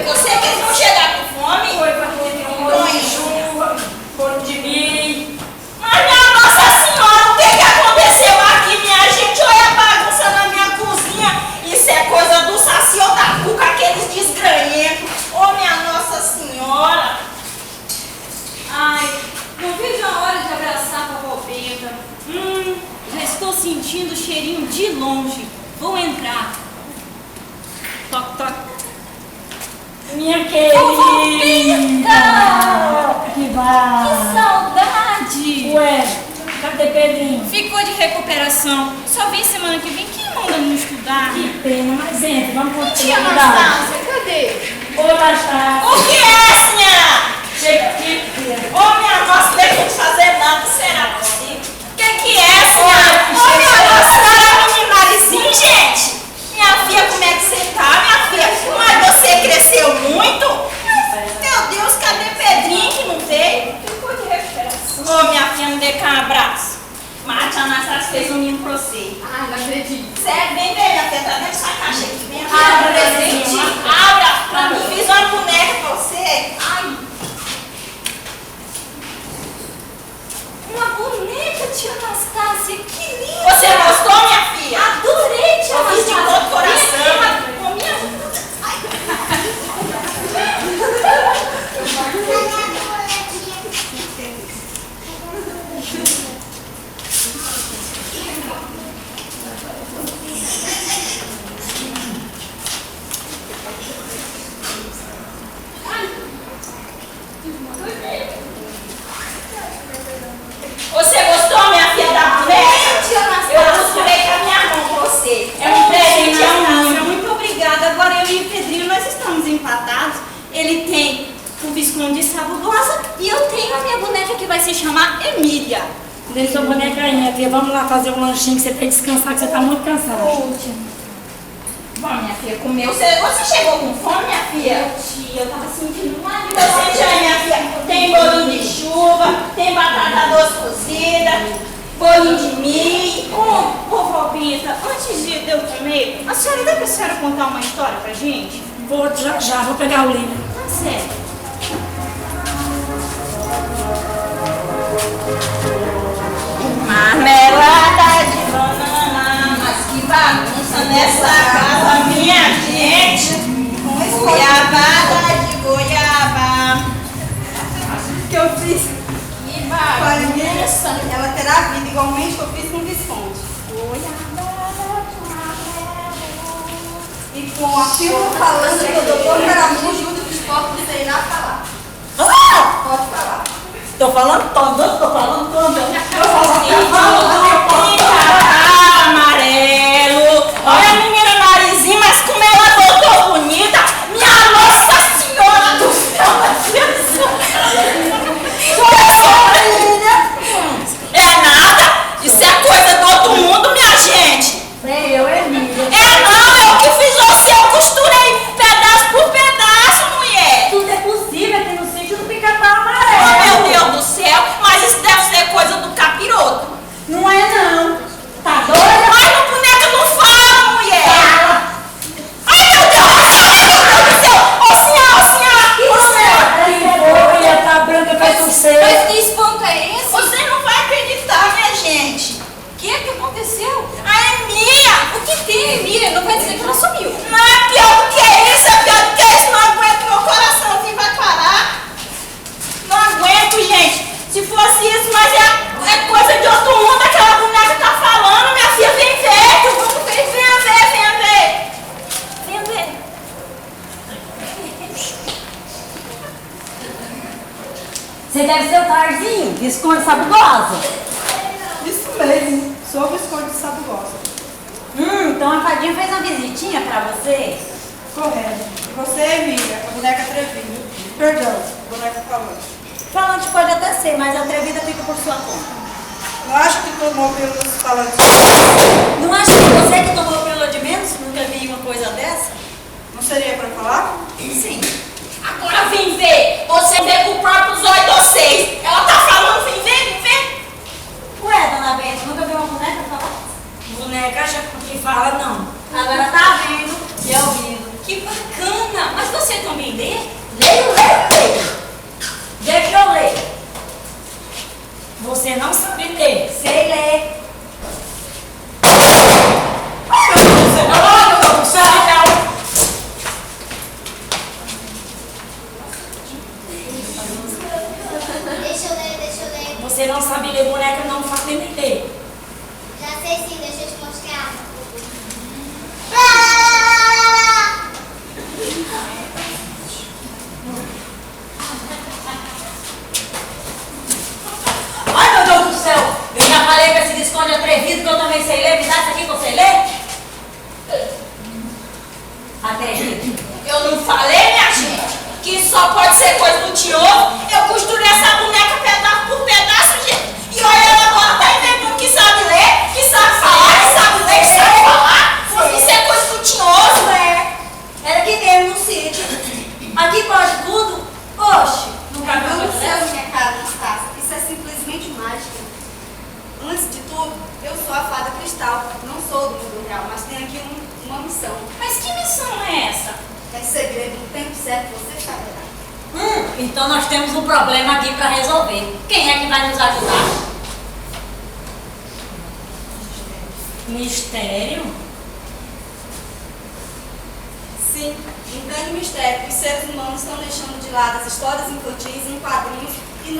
Você que eles vão chegar com fome? Foi pra ter um chuva, bolo de milho. Mas minha Nossa Senhora, o que aconteceu aqui, minha gente? Olha a bagunça na minha cozinha. Isso é coisa do Saci ou da Cuca, aqueles desgranhentos. Ô, minha Nossa Senhora. Ai, não vejo a hora de abraçar a vovó Benta. Já estou sentindo o cheirinho de longe. Vou entrar. Toque, toque. Minha querida! Vovó Benta! Que vai! Que saudade! Ué, cadê Pedrinho? Ficou de recuperação. Só vem semana que vem. Quem manda não estudar? Que pena, mas entra, vamos Tia continuar. Anastácia, cadê? Ô, Anastácia! O que é, senhora? Chega aqui, filha. Ô, minha Nossa, não deixa de fazer nada, será possível? O que é, senhora? Ô, minha Nossa Senhora, menino narizinho, gente. Minha filha, como é que você tá, minha filha? Mas você cresceu muito? Meu Deus, cadê Pedrinho que não veio? Ficou de recuperação. Ô, minha filha, me dê cá um abraço. Mas a tia Anastácia fez um ninho pra você. Ai, não acredito. Sério, vem ver, minha filha, tá dentro dessa caixa aqui. Vem aqui, Abra, presente. presente. Abra, pra mim, fiz uma boneca pra você. Ai. Uma boneca, tia Anastácia. Que linda. Você gostou, minha filha? Adorei, tia Eu fiz de Anastácia. todo coração. Vem aqui, Com minha... Você gostou, minha filha, da boneca? Tia Anastácia. Eu costurei com a minha mão pra você. É um presente, Anastácia. Muito obrigada. Agora eu e o Pedrinho, nós estamos empatados. Ele tem o Visconde de Sabugosa e eu tenho a minha boneca que vai se chamar Emília. Deixa sua boneca aí, minha filha. Vamos lá fazer um lanchinho que você tem que descansar, que você tá muito cansada. Bom, minha filha, comeu. Você chegou com fome, minha filha? Tia, eu tava sentindo uma Presente aí, minha filha. Tem bolinho de chuva, tem batata doce cozida, bolinho de milho. Ô, vovó Benta, antes de eu comer, a senhora dá pra senhora contar uma história pra gente? Vou já, vou pegar o livro. Tá certo. Marmelada de banana, mas que bagunça nessa casa, minha gente. Goiabada de goiaba. Que eu fiz Que com a bagunça. Nessa, ela terá vida igualmente que eu fiz com o Visconde. E com a Filma falando que o doutor Caramujo ajuda os corpos a ir lá falar. Pode falar. Tô falando todo, tô falando todo. Amarelo. Olha a menina narizinho, mas como ela voltou bonita. Minha Nossa Senhora do céu, Jesus. É nada. Isso é coisa do outro mundo, minha gente. Eu, Emília. É não, eu que fiz você, eu costurei pedaço por pedaço, mulher. Tudo é possível aqui no sítio do Pica-Pau Oh, Amarelo. meu Deus do céu, mas isso deve ser coisa do capiroto. Não é não. Tá doida? Ai, o boneco não fala, mulher. Ai, meu Deus do céu. Ô, senhora. Olha, tá branca pra você. Mas que espanto é esse? Você não vai acreditar, minha gente. O que é que aconteceu? A Emília. O que tem, Emília? Não vai dizer que ela sumiu. Não é pior do que isso, é pior do que isso. Não aguento meu coração, assim vai parar. Não aguento, gente. Se fosse isso, mas é coisa de outro mundo, aquela boneca tá falando, minha filha, vem ver. Vamos ver, venha ver, venha ver. Venha ver. Você deve ser o Tarzinho, Visconde Sabugosa. Isso mesmo, sou o Visconde de Sabugosa. Então a fadinha fez uma visitinha pra você. Correto. Você, Emília, a boneca atrevida. Perdão, boneca falante. Falante pode até ser, mas a atrevida fica por sua conta. Não acho que tomou pelos falantes. Não acha que você que tomou pílula de menos nunca vi uma coisa dessa? Não seria pra falar? Sim. Agora vem ver. Você vê com o próprio zóio de vocês. Ela tá falando, vem ver, vem ver. Ué, dona Benta, nunca viu uma boneca falar? Boneca acha que fala não. Agora tá vendo e ouvindo. Que bacana! Mas você também lê? Leio. Deixa eu ler. Você não sabe ler. Sei ler. Deixa eu ler. Você não sabe ler, boneca não sabe nem ler. Já sei sim, deixa eu te mostrar. Ah! Ai, meu Deus do céu! Eu já falei pra esse esconde atrevido que eu também sei ler. Me dá isso aqui que você lê? Atrevido. Eu não falei, minha gente, que isso só pode ser coisa do tinhoso. Eu costurei essa boneca pedaço por pedaço, gente. E olha, ela agora tá inventando que sabe ler, que sabe falar, que sabe ler, que sabe falar. Mas isso é coisa do tinhoso. Era aqui mesmo no sítio. Aqui pode tudo? Oxe, nunca Não viu do céu, minha cara, Anastácia. Isso é simplesmente mágica. Antes de tudo, eu sou a fada cristal. Não sou do mundo real, mas tenho aqui uma missão. Mas que missão é essa? É segredo, no tempo certo você saberá. Então nós temos um problema aqui para resolver. Quem é que vai nos ajudar? Mistério? Sim, um grande mistério que os seres humanos estão deixando de lado as histórias infantis em quadrinhos e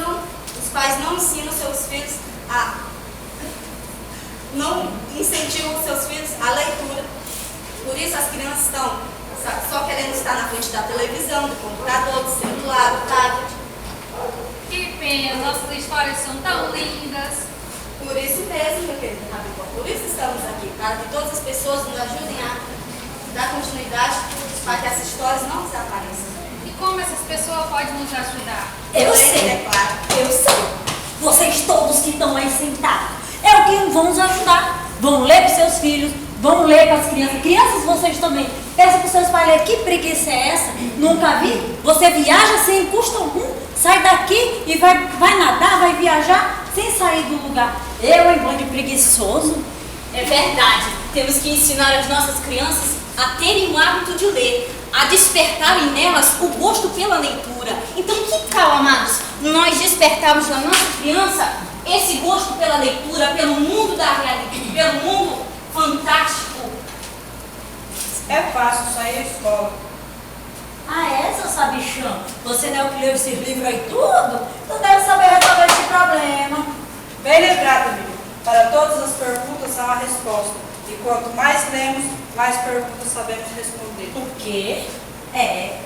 os pais não ensinam seus filhos não incentivam seus filhos à leitura. Por isso as crianças estão só querendo estar na frente da televisão, do computador, do celular, do tablet. Que pena, nossas histórias são tão lindas. Por isso mesmo, meu querido Rabicó, por isso estamos aqui, para que todas as pessoas nos ajudem a dar continuidade para que essas histórias não desapareçam. E como essas pessoas podem nos ajudar? Eu Lendo, sei. é claro. Eu sei. Vocês todos que estão aí sentados. É o que vão nos ajudar. Vão ler para seus filhos, vão ler para as crianças. Crianças, vocês também. Peça para os seus pais ler. Que preguiça é essa? Nunca vi? Você viaja sem custo algum, sai daqui e vai nadar, vai viajar sem sair do lugar. Eu, em bando de preguiçoso. É verdade. Temos que ensinar as nossas crianças a terem o hábito de ler, a despertarem nelas o gosto pela leitura. Então, que tal, amados, nós despertarmos na nossa criança esse gosto pela leitura, pelo mundo da realidade, pelo mundo fantástico? É fácil sair da escola. Ah, é, seu sabichão? Você não é o que leu esse livro aí tudo? Então deve saber resolver esse problema. Bem lembrado, amigo. Para todas as perguntas há uma resposta. E quanto mais lemos, mais perguntas sabemos responder. O quê? É.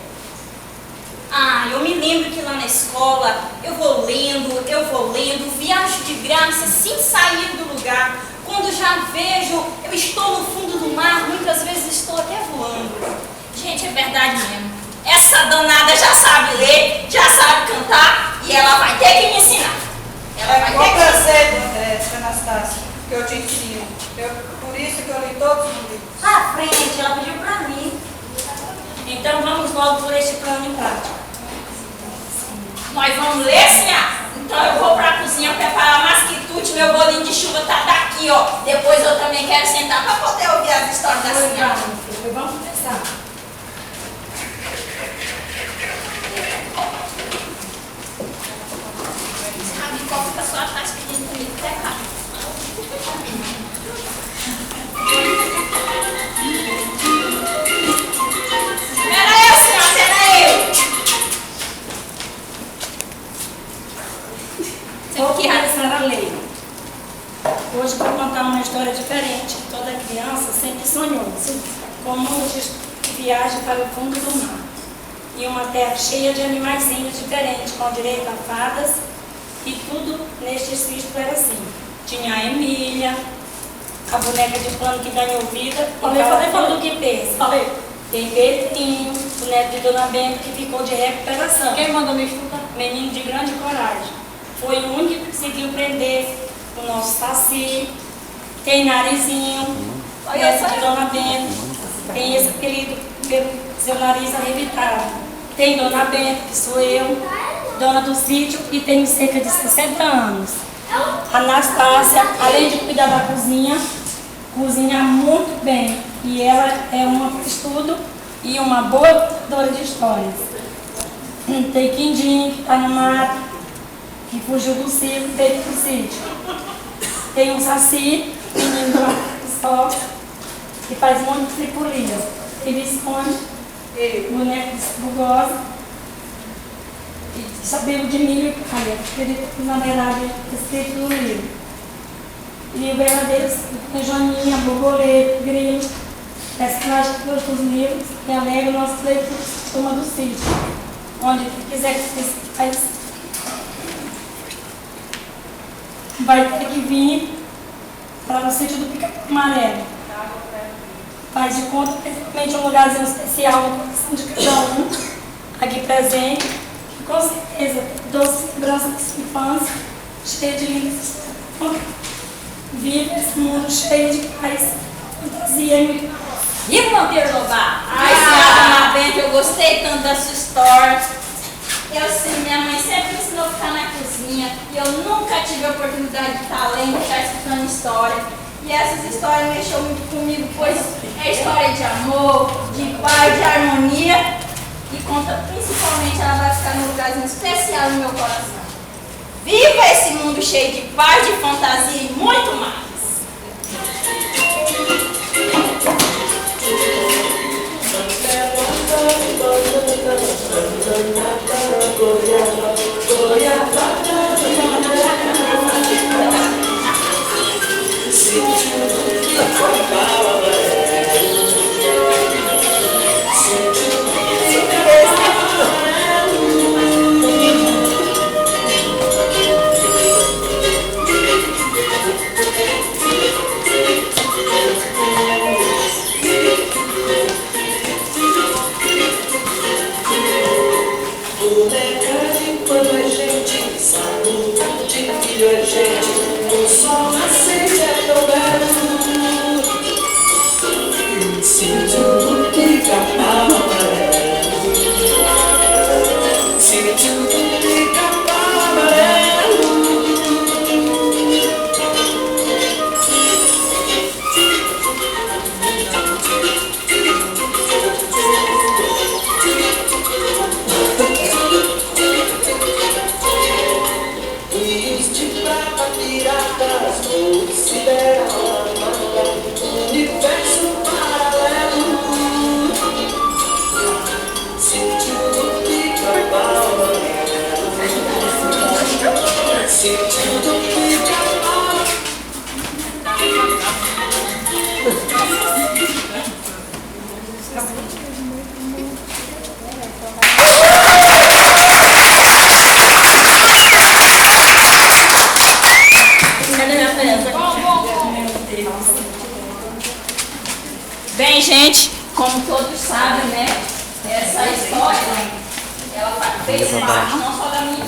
Ah, eu me lembro que lá na escola eu vou lendo, viajo de graça sem sair do lugar. Quando já vejo, eu estou no fundo do mar, muitas vezes estou até voando. Gente, é verdade mesmo. Essa danada já sabe ler, já sabe cantar e ela vai ter que me ensinar. Ela É vai com ter que prazer, tia Anastácia, que eu te ensino. Por isso que eu li todos os livros. À frente, ela pediu pra mim. Então vamos logo por este plano em prática. Nós vamos ler, Sinhá? Então eu vou pra cozinha preparar mais quitute, meu bolinho de chuva tá daqui, ó. Depois eu também quero sentar pra poder ouvir as histórias da Sinhá. Vamos começar. Rabicó fica só atrás pedindo comigo até cá. Era eu, senhora, era eu. Vou começar a ler. Hoje vou contar uma história diferente. Toda criança sempre sonhou com um mundo que viaja para o fundo do mar. E uma terra cheia de animaizinhos diferentes, com direito a fadas. E tudo neste sítio era assim. Tinha a Emília, a boneca de pano que ganhou vida e fala tudo o que pensa. Tem Pedrinho, o neto de Dona Benta, que ficou de recuperação. Quem mandou me estudar? Menino de grande coragem. Foi o único que conseguiu prender o nosso Saci. Tem Narizinho, o neto de Dona Benta. Tem esse apelido pelo seu nariz arrebitado. Tem Dona Benta, que sou eu, dona do sítio, e tenho cerca de 60 anos. Anastácia, além de cuidar da cozinha, cozinha muito bem. E ela é uma estudo e uma boa contadora de histórias. Tem Quindim, que está no mato, que fugiu do circo e veio pro sítio. Tem um Saci, menino do sol, que faz um monte de tripulia. Tem Visconde, boneco de bugosa, e sabelo de milho e palha, que na verdade é escrito no livro. E o verdadeiro tem Joaninha, Borboleta, Grilo, personagem que gosta dos livros e alegra o nosso leitor Turma do Sítio, onde quiser que você faz, vai ter que vir para o sítio do Pica Amarelo. Faz de conta que é um lugarzinho especial no coração de cada um aqui presente, que com certeza doce lembranças de sua infância, cheia de lindas. Viva esse mundo cheio de paz, fantasia e muito. E Monteiro Lobato? Ai, senhora Bento, eu gostei tanto da sua história. Minha mãe sempre me ensinou a ficar na cozinha e eu nunca tive a oportunidade de estar lendo e ficar escutando história. E essas histórias mexeram muito comigo, pois é história de amor, de paz, de harmonia e conta principalmente, ela vai ficar num lugarzinho especial no meu coração. Viva esse mundo cheio de paz, de fantasia e muito mais! Bem, gente, como todos sabem, né, essa história, ela fez parte não só da minha